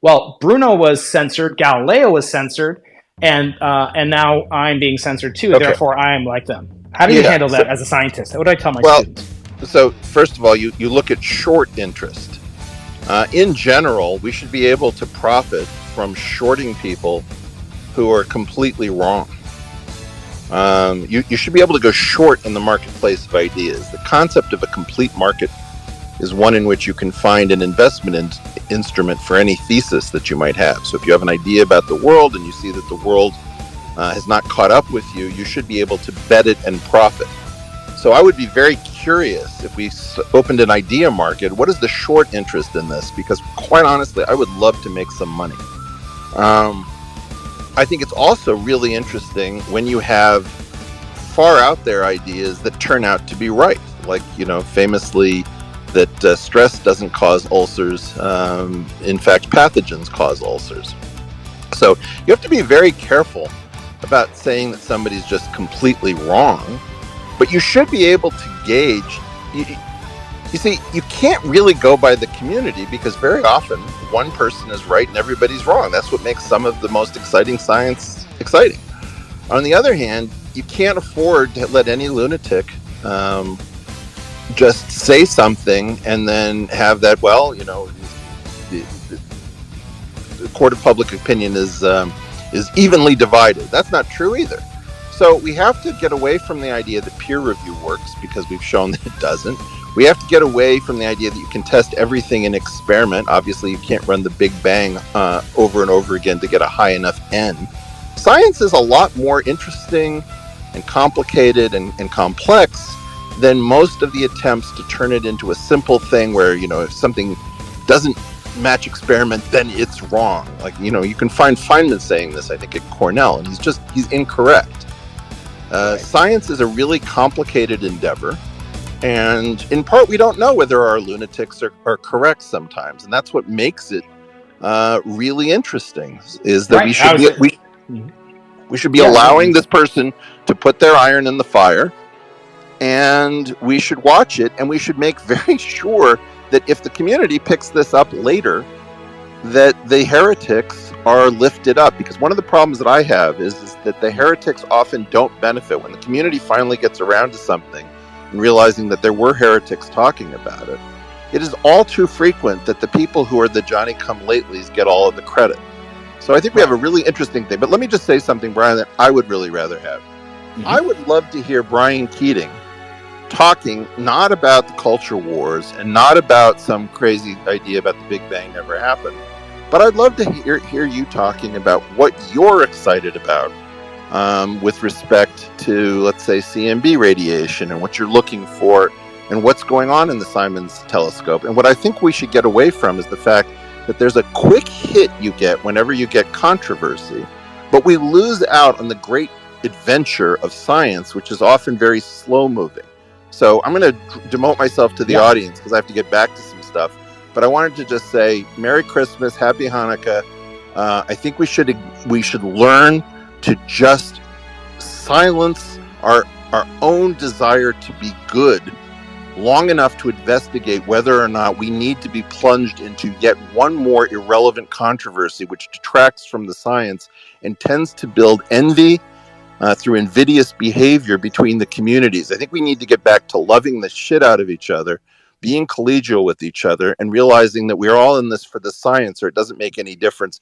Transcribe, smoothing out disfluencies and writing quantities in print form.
Well, Bruno was censored, Galileo was censored, and now I'm being censored too. Okay. Therefore, I am like them. How do you Yeah. handle So, that as a scientist? What do I tell my well, students? so first of all, you look at short interest. In general, we should be able to profit from shorting people who are completely wrong. You should be able to go short in the marketplace of ideas. The concept of a complete market is one in which you can find an instrument for any thesis that you might have. So if you have an idea about the world and you see that the world has not caught up with you, you should be able to bet it and profit. So I would be very curious if we opened an idea market. What is the short interest in this? Because quite honestly, I would love to make some money. Um, I think it's also really interesting when you have far out there ideas that turn out to be right. Like, famously, that stress doesn't cause ulcers. In fact, pathogens cause ulcers. So you have to be very careful about saying that somebody's just completely wrong, but you should be able to gauge. You see, you can't really go by the community because very often one person is right and everybody's wrong. That's what makes some of the most exciting science exciting. On the other hand, you can't afford to let any lunatic just say something and then have that, the, the court of public opinion is evenly divided. That's not true either. So we have to get away from the idea that peer review works because we've shown that it doesn't. We have to get away from the idea that you can test everything in experiment. Obviously, you can't run the Big Bang over and over again to get a high enough N. Science is a lot more interesting and complicated and complex than most of the attempts to turn it into a simple thing where, if something doesn't match experiment, then it's wrong. Like, you can find Feynman saying this, I think, at Cornell, and he's incorrect. Right. Science is a really complicated endeavor. And in part, we don't know whether our lunatics are correct sometimes. And that's what makes it really interesting, is that Right. I was. we should be Yeah. allowing this person to put their iron in the fire, and we should watch it, and we should make very sure that if the community picks this up later, that the heretics are lifted up. Because one of the problems that I have is that the heretics often don't benefit when the community finally gets around to something and realizing that there were heretics talking about it. It is all too frequent that the people who are the Johnny-come-latelys get all of the credit. So I think we have a really interesting thing. But let me just say something, Brian, that I would really rather have. I would love to hear Brian Keating talking not about the culture wars and not about some crazy idea about the Big Bang never happened, but I'd love to hear you talking about what you're excited about with respect to, let's say, CMB radiation and what you're looking for and what's going on in the Simons telescope. And what I think we should get away from is the fact that there's a quick hit you get whenever you get controversy, but we lose out on the great adventure of science, which is often very slow moving. So I'm going to demote myself to the audience because I have to get back to some stuff. But I wanted to just say Merry Christmas, Happy Hanukkah. I think we should learn to just silence our own desire to be good long enough to investigate whether or not we need to be plunged into yet one more irrelevant controversy which detracts from the science and tends to build envy through invidious behavior between the communities. I think we need to get back to loving the shit out of each other, being collegial with each other, and realizing that we're all in this for the science, or it doesn't make any difference